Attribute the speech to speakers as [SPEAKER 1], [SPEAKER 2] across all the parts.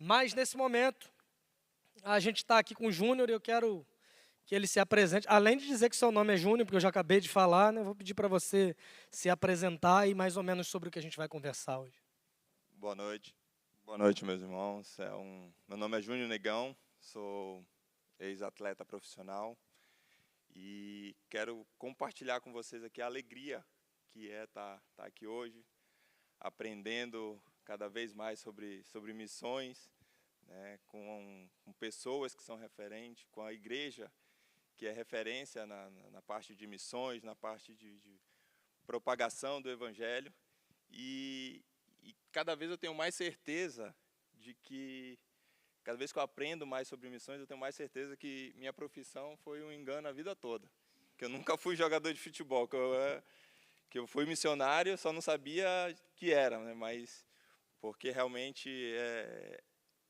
[SPEAKER 1] Mas, nesse momento, a gente está aqui com o Júnior e eu quero que ele se apresente. Além de dizer que seu nome é Júnior, porque eu já acabei de falar, né, eu vou pedir para você se apresentar e mais ou menos sobre o que a gente vai conversar hoje.
[SPEAKER 2] Boa noite. Boa noite, meus irmãos. Meu nome é Júnior Negão, sou ex-atleta profissional e quero compartilhar com vocês aqui a alegria que é estar aqui hoje, aprendendo cada vez mais sobre missões, né, com pessoas que são referentes, com a igreja que é referência na parte de missões, na parte de propagação do evangelho. E cada vez eu tenho mais certeza de que, cada vez que eu aprendo mais sobre missões, eu tenho mais certeza que minha profissão foi um engano a vida toda. Que eu nunca fui jogador de futebol, que eu fui missionário, só não sabia que era, né? Mas porque realmente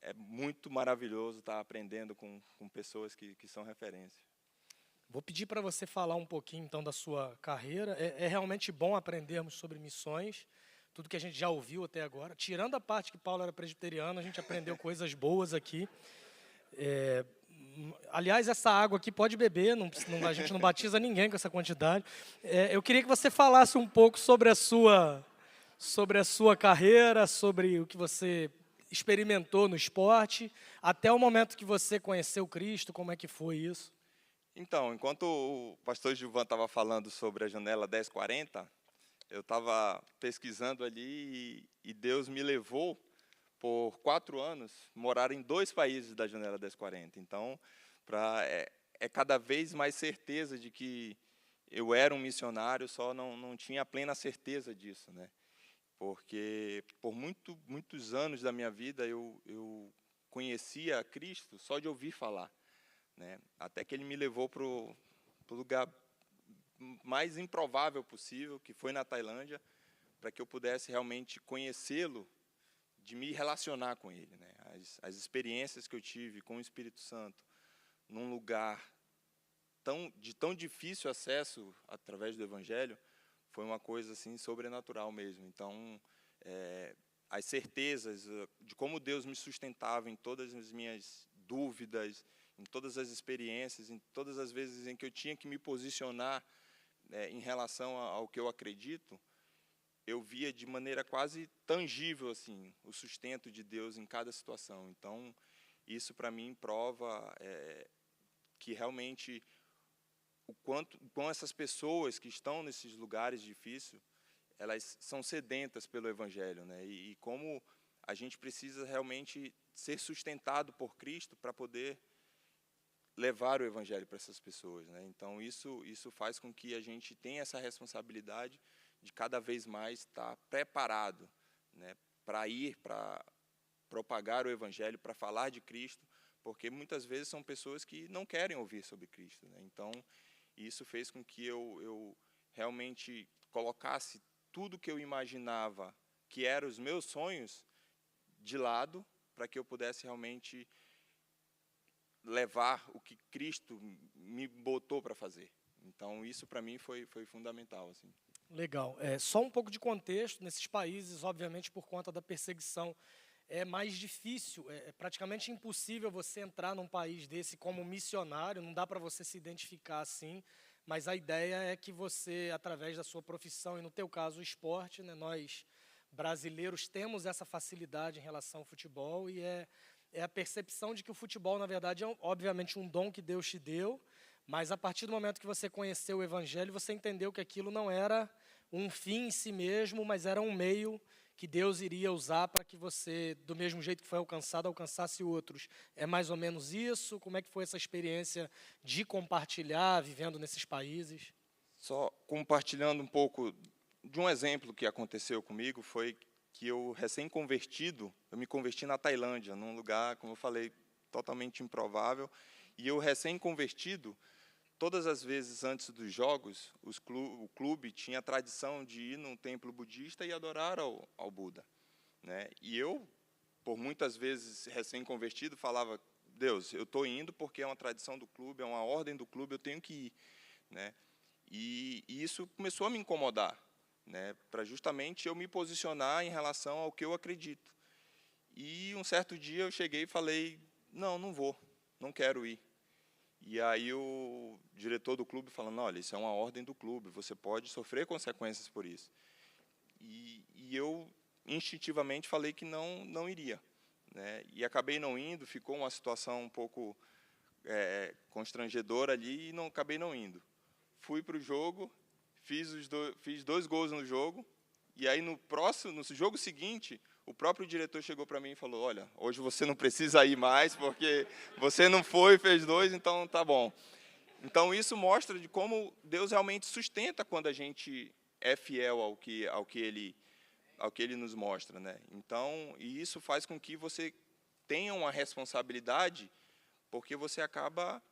[SPEAKER 2] é muito maravilhoso estar aprendendo com pessoas que são referência.
[SPEAKER 1] Vou pedir para você falar um pouquinho, então, da sua carreira. É realmente bom aprendermos sobre missões, tudo que a gente já ouviu até agora. Tirando a parte que Paulo era presbiteriano, a gente aprendeu coisas boas aqui. Aliás, essa água aqui pode beber, a gente não batiza ninguém com essa quantidade. Eu queria que você falasse um pouco sobre a sua carreira, sobre o que você experimentou no esporte, até o momento que você conheceu Cristo, como é que foi isso?
[SPEAKER 2] Então, enquanto o pastor Gilvan estava falando sobre a janela 1040, eu estava pesquisando ali e Deus me levou por 4 anos morar em 2 países da janela 1040. Então, é cada vez mais certeza de que eu era um missionário, só não tinha plena certeza disso, né? Porque por muitos anos da minha vida eu conhecia a Cristo só de ouvir falar, né? Até que ele me levou para o lugar mais improvável possível, que foi na Tailândia, para que eu pudesse realmente conhecê-lo, de me relacionar com ele, né? As experiências que eu tive com o Espírito Santo num lugar de tão difícil acesso através do Evangelho foi uma coisa assim sobrenatural mesmo. Então, as certezas de como Deus me sustentava em todas as minhas dúvidas, em todas as experiências, em todas as vezes em que eu tinha que me posicionar em relação ao que eu acredito, eu via de maneira quase tangível assim o sustento de Deus em cada situação. Então, isso para mim prova que realmente com essas pessoas que estão nesses lugares difíceis, elas são sedentas pelo Evangelho, né? E como a gente precisa realmente ser sustentado por Cristo para poder levar o Evangelho para essas pessoas, né? Então, isso faz com que a gente tenha essa responsabilidade de cada vez mais estar preparado, né, para propagar o Evangelho, para falar de Cristo, porque muitas vezes são pessoas que não querem ouvir sobre Cristo, né? Então, isso fez com que eu realmente colocasse tudo que eu imaginava que eram os meus sonhos de lado, para que eu pudesse realmente levar o que Cristo me botou para fazer. Então, isso para mim foi fundamental, assim.
[SPEAKER 1] Legal. Só um pouco de contexto, nesses países, obviamente, por conta da perseguição, é mais difícil, é praticamente impossível você entrar num país desse como missionário, não dá para você se identificar assim, mas a ideia é que você, através da sua profissão, e no teu caso o esporte, né, nós brasileiros temos essa facilidade em relação ao futebol e é a percepção de que o futebol, na verdade, é obviamente um dom que Deus te deu, mas a partir do momento que você conheceu o Evangelho, você entendeu que aquilo não era um fim em si mesmo, mas era um meio que Deus iria usar para que você, do mesmo jeito que foi alcançado, alcançasse outros. É mais ou menos isso? Como é que foi essa experiência de compartilhar, vivendo nesses países?
[SPEAKER 2] Só compartilhando um pouco de um exemplo que aconteceu comigo, foi que eu, recém-convertido, eu me converti na Tailândia, num lugar, como eu falei, totalmente improvável, e eu, recém-convertido, todas as vezes antes dos jogos, o clube tinha a tradição de ir num templo budista e adorar ao Buda, né? E eu, por muitas vezes recém-convertido, falava: Deus, eu estou indo porque é uma tradição do clube, é uma ordem do clube, eu tenho que ir, né? E isso começou a me incomodar, né? Para justamente eu me posicionar em relação ao que eu acredito. E um certo dia eu cheguei e falei, não vou, não quero ir. E aí o diretor do clube falando, olha, isso é uma ordem do clube, você pode sofrer consequências por isso. E eu instintivamente falei que não iria, né? E acabei não indo, ficou uma situação um pouco constrangedora ali e acabei não indo. Fui para o jogo, fiz 2 gols no jogo, e aí no jogo seguinte, o próprio diretor chegou para mim e falou, olha, hoje você não precisa ir mais, porque você não foi, fez 2, então tá bom. Então isso mostra de como Deus realmente sustenta quando a gente é fiel ao que ele nos mostra, né? Então, e isso faz com que você tenha uma responsabilidade, porque você acaba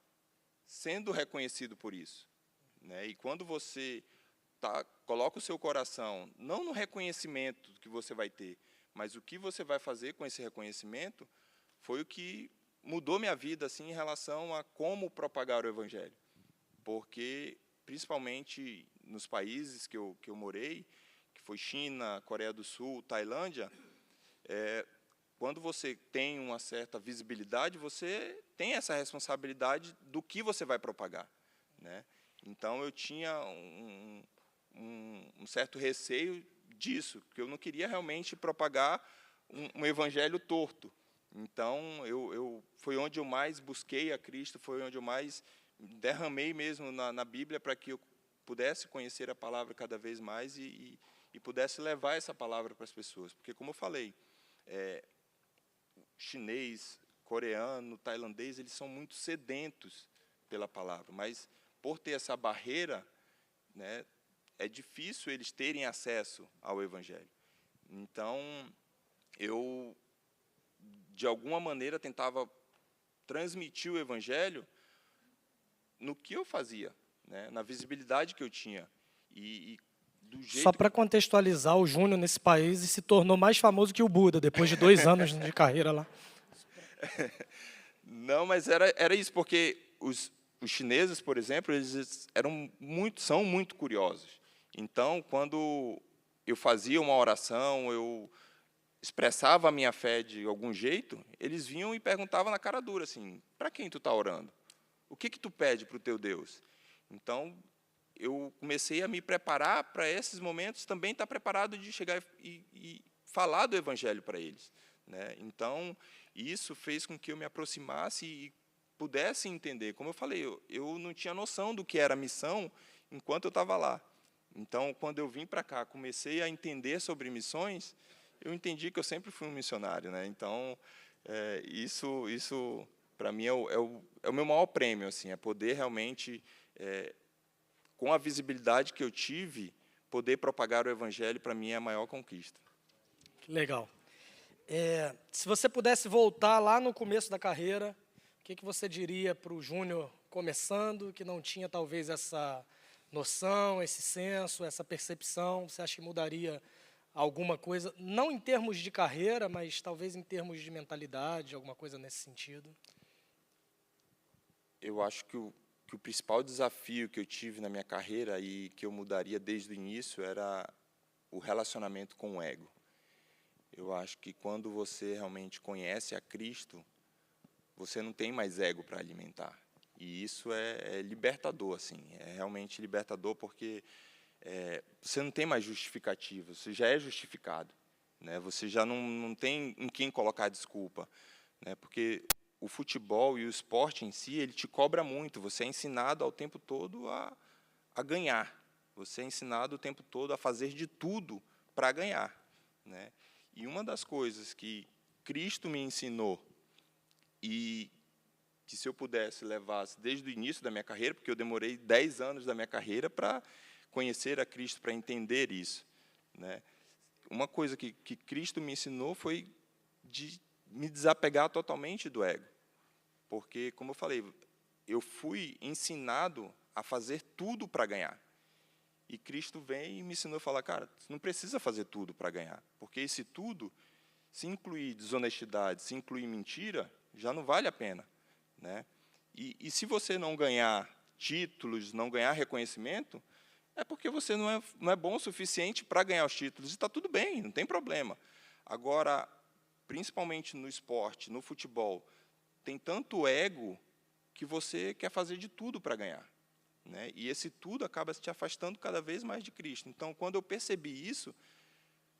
[SPEAKER 2] sendo reconhecido por isso, né? E quando você coloca o seu coração, não no reconhecimento que você vai ter, mas o que você vai fazer com esse reconhecimento, foi o que mudou minha vida assim, em relação a como propagar o Evangelho. Porque, principalmente nos países que eu morei, que foi China, Coreia do Sul, Tailândia, quando você tem uma certa visibilidade, você tem essa responsabilidade do que você vai propagar, né? Então, eu tinha um certo receio disso, porque eu não queria realmente propagar um evangelho torto. Então, foi onde eu mais busquei a Cristo, foi onde eu mais derramei mesmo na Bíblia para que eu pudesse conhecer a palavra cada vez mais e pudesse levar essa palavra para as pessoas. Porque, como eu falei, chinês, coreano, tailandês, eles são muito sedentos pela palavra, mas por ter essa barreira, né, é difícil eles terem acesso ao Evangelho. Então, eu, de alguma maneira, tentava transmitir o Evangelho no que eu fazia, né, na visibilidade que eu tinha. E do jeito
[SPEAKER 1] Só para contextualizar, o Júnior nesse país se tornou mais famoso que o Buda, depois de 2 anos de carreira lá.
[SPEAKER 2] Não, mas era isso, porque os chineses, por exemplo, eles são muito curiosos. Então, quando eu fazia uma oração, eu expressava a minha fé de algum jeito, eles vinham e perguntavam na cara dura, assim, para quem tu está orando? O que tu pede para o teu Deus? Então, eu comecei a me preparar para esses momentos, também estar preparado de chegar e falar do Evangelho para eles, né? Então, isso fez com que eu me aproximasse e pudesse entender. Como eu falei, eu não tinha noção do que era missão enquanto eu estava lá. Então, quando eu vim para cá, comecei a entender sobre missões, eu entendi que eu sempre fui um missionário, né? Então, isso para mim é o meu maior prêmio, assim, é poder realmente, com a visibilidade que eu tive, poder propagar o Evangelho, para mim é a maior conquista.
[SPEAKER 1] Legal. Se você pudesse voltar lá no começo da carreira, o que você diria para o Júnior começando, que não tinha talvez essa noção, esse senso, essa percepção? Você acha que mudaria alguma coisa, não em termos de carreira, mas talvez em termos de mentalidade, alguma coisa nesse sentido?
[SPEAKER 2] Eu acho que o principal desafio que eu tive na minha carreira e que eu mudaria desde o início era o relacionamento com o ego. Eu acho que quando você realmente conhece a Cristo, você não tem mais ego para alimentar. E isso é libertador, assim, é realmente libertador, porque você não tem mais justificativa, você já é justificado, né? Você já não tem em quem colocar desculpa, né? Porque o futebol e o esporte em si, ele te cobra muito, você é ensinado ao tempo todo a ganhar, você é ensinado o tempo todo a fazer de tudo para ganhar, né? E uma das coisas que Cristo me ensinou, e que se eu pudesse levasse desde o início da minha carreira, porque eu demorei 10 anos da minha carreira para conhecer a Cristo, para entender isso, né? Uma coisa que Cristo me ensinou foi de me desapegar totalmente do ego. Porque, como eu falei, eu fui ensinado a fazer tudo para ganhar. E Cristo vem e me ensinou a falar, cara, você não precisa fazer tudo para ganhar, porque esse tudo, se incluir desonestidade, se incluir mentira, já não vale a pena, né? E se você não ganhar títulos, não ganhar reconhecimento, é porque você não é bom o suficiente para ganhar os títulos, e está tudo bem, não tem problema. Agora, principalmente no esporte, no futebol, tem tanto ego que você quer fazer de tudo para ganhar, né? E esse tudo acaba te afastando cada vez mais de Cristo. Então, quando eu percebi isso,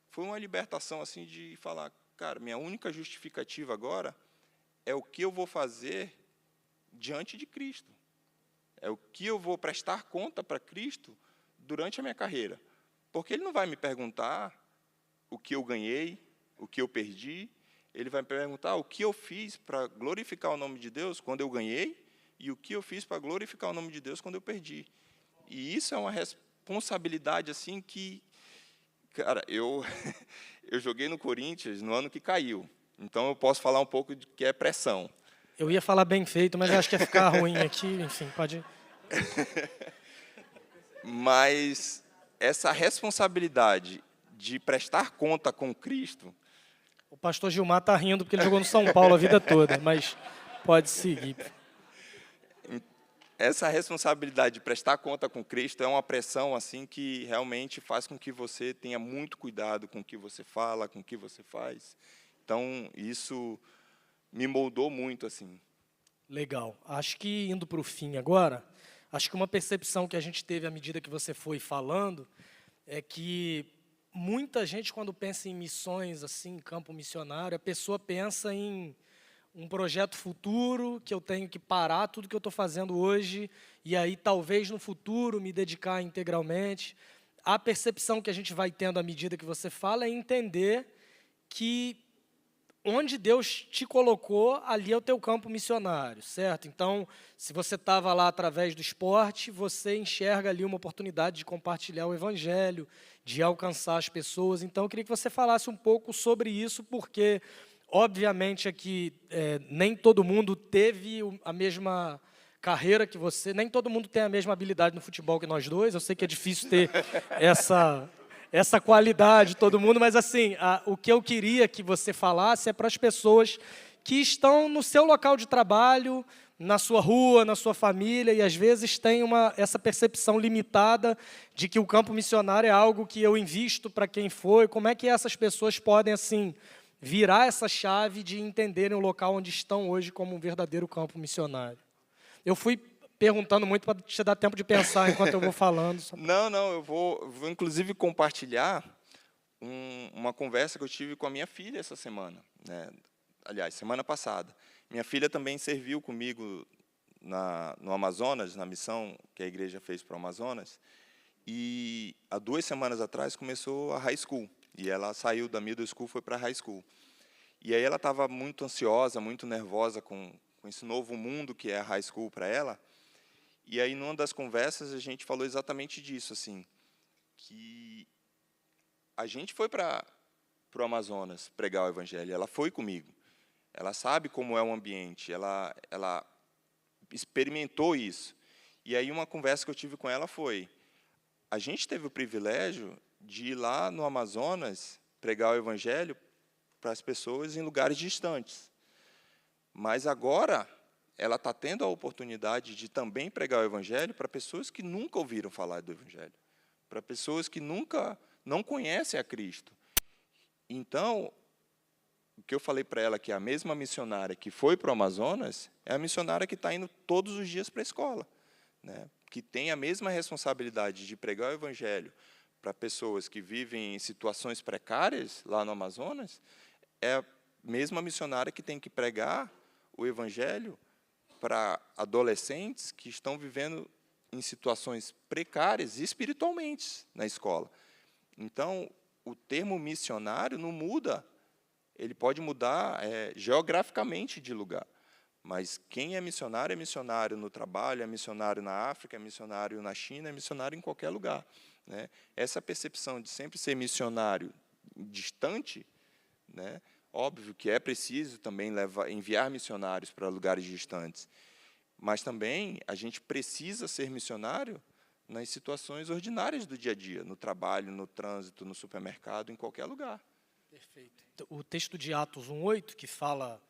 [SPEAKER 2] foi uma libertação assim de falar, cara, minha única justificativa agora é o que eu vou fazer diante de Cristo. É o que eu vou prestar conta para Cristo durante a minha carreira. Porque Ele não vai me perguntar o que eu ganhei, o que eu perdi. Ele vai me perguntar o que eu fiz para glorificar o nome de Deus quando eu ganhei e o que eu fiz para glorificar o nome de Deus quando eu perdi. E isso é uma responsabilidade assim que, cara, eu joguei no Corinthians no ano que caiu. Então, eu posso falar um pouco de que é pressão.
[SPEAKER 1] Eu ia falar bem feito, mas acho que ia ficar ruim aqui. Enfim, pode ir.
[SPEAKER 2] Mas essa responsabilidade de prestar conta com Cristo...
[SPEAKER 1] O pastor Gilmar está rindo porque ele jogou no São Paulo a vida toda, mas pode seguir.
[SPEAKER 2] Essa responsabilidade de prestar conta com Cristo é uma pressão assim que realmente faz com que você tenha muito cuidado com o que você fala, com o que você faz. Então, isso me moldou muito, assim.
[SPEAKER 1] Legal. Acho que, indo para o fim agora, acho que uma percepção que a gente teve à medida que você foi falando é que muita gente, quando pensa em missões, assim, em campo missionário, a pessoa pensa em um projeto futuro, que eu tenho que parar tudo que eu estou fazendo hoje e aí, talvez, no futuro, me dedicar integralmente. A percepção que a gente vai tendo à medida que você fala é entender que onde Deus te colocou, ali é o teu campo missionário, certo? Então, se você estava lá através do esporte, você enxerga ali uma oportunidade de compartilhar o evangelho, de alcançar as pessoas. Então, eu queria que você falasse um pouco sobre isso, porque, obviamente, aqui nem todo mundo teve a mesma carreira que você, nem todo mundo tem a mesma habilidade no futebol que nós dois. Eu sei que é difícil ter essa qualidade, todo mundo, mas assim, o que eu queria que você falasse é para as pessoas que estão no seu local de trabalho, na sua rua, na sua família, e às vezes têm essa percepção limitada de que o campo missionário é algo que eu invisto para quem foi. Como é que essas pessoas podem, assim, virar essa chave de entenderem o local onde estão hoje como um verdadeiro campo missionário? Eu fui perguntando muito para te dar tempo de pensar enquanto eu vou falando.
[SPEAKER 2] Não, eu vou inclusive compartilhar uma conversa que eu tive com a minha filha essa semana, né? Aliás, semana passada. Minha filha também serviu comigo no Amazonas, na missão que a igreja fez para o Amazonas, e há 2 semanas atrás começou a high school, e ela saiu da middle school e foi para a high school. E aí ela estava muito ansiosa, muito nervosa com esse novo mundo que é a high school para ela. E aí, numa das conversas, a gente falou exatamente disso, assim, que a gente foi para o Amazonas pregar o evangelho, ela foi comigo, ela sabe como é o ambiente, ela experimentou isso. E aí, uma conversa que eu tive com ela foi, a gente teve o privilégio de ir lá no Amazonas pregar o evangelho para as pessoas em lugares distantes. Mas agora ela está tendo a oportunidade de também pregar o evangelho para pessoas que nunca ouviram falar do evangelho, para pessoas que não conhecem a Cristo. Então, o que eu falei para ela que a mesma missionária que foi para o Amazonas é a missionária que está indo todos os dias para a escola, né? Que tem a mesma responsabilidade de pregar o evangelho para pessoas que vivem em situações precárias lá no Amazonas, é a mesma missionária que tem que pregar o evangelho para adolescentes que estão vivendo em situações precárias espiritualmente na escola. Então, o termo missionário não muda, ele pode mudar geograficamente de lugar, mas quem é missionário no trabalho, é missionário na África, é missionário na China, é missionário em qualquer lugar, né? Essa percepção de sempre ser missionário distante, né? Óbvio que é preciso também enviar missionários para lugares distantes, mas também a gente precisa ser missionário nas situações ordinárias do dia a dia, no trabalho, no trânsito, no supermercado, em qualquer lugar.
[SPEAKER 1] Perfeito. O texto de Atos 1:8, que fala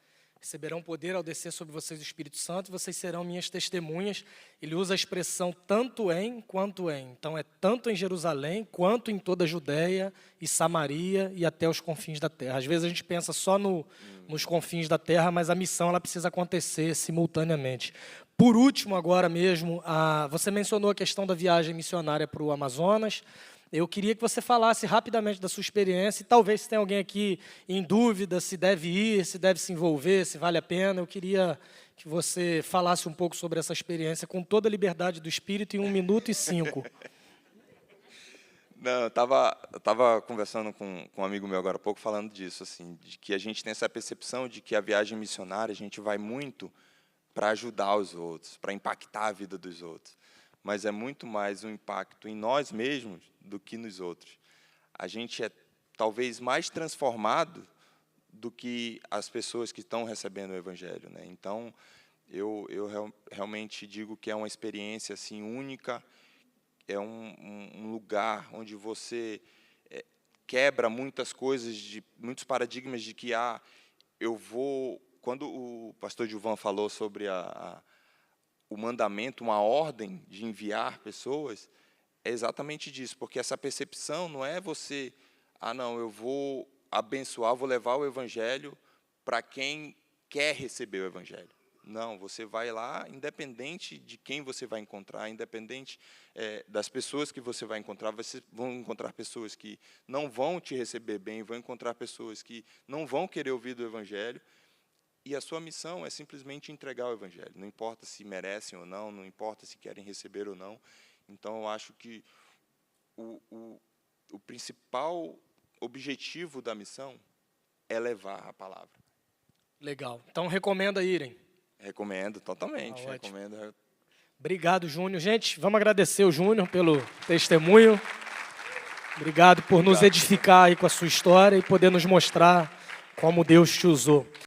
[SPEAKER 1] receberão poder ao descer sobre vocês o Espírito Santo, e vocês serão minhas testemunhas. Ele usa a expressão tanto em quanto em. Então, é tanto em Jerusalém, quanto em toda a Judéia e Samaria e até os confins da terra. Às vezes a gente pensa só nos confins da terra, mas a missão ela precisa acontecer simultaneamente. Por último, agora mesmo, você mencionou a questão da viagem missionária para o Amazonas. Eu queria que você falasse rapidamente da sua experiência, e talvez se tem alguém aqui em dúvida se deve ir, se deve se envolver, se vale a pena. Eu queria que você falasse um pouco sobre essa experiência com toda a liberdade do espírito em 1 minuto e 5.
[SPEAKER 2] Não, eu estava conversando com um amigo meu agora há pouco, falando disso, assim, de que a gente tem essa percepção de que a viagem missionária, a gente vai muito para ajudar os outros, para impactar a vida dos outros. Mas é muito mais um impacto em nós mesmos do que nos outros. A gente é talvez mais transformado do que as pessoas que estão recebendo o Evangelho, né? Então, eu realmente digo que é uma experiência assim única, é um lugar onde você quebra muitas coisas, muitos paradigmas de que eu vou... Quando o pastor Gilvan falou sobre o mandamento, uma ordem de enviar pessoas, é exatamente disso, porque essa percepção não é você, não, eu vou abençoar, vou levar o Evangelho para quem quer receber o Evangelho. Não, você vai lá, independente de quem você vai encontrar, independente das pessoas que você vai encontrar, vocês vão encontrar pessoas que não vão te receber bem, vão encontrar pessoas que não vão querer ouvir do Evangelho, e a sua missão é simplesmente entregar o Evangelho. Não importa se merecem ou não, não importa se querem receber ou não. Então, eu acho que o principal objetivo da missão é levar a palavra.
[SPEAKER 1] Legal. Então, recomenda irem.
[SPEAKER 2] Recomendo, totalmente. Recomendo.
[SPEAKER 1] Obrigado, Júnior. Gente, vamos agradecer o Júnior pelo testemunho. Obrigado por nos edificar aí com a sua história e poder nos mostrar como Deus te usou.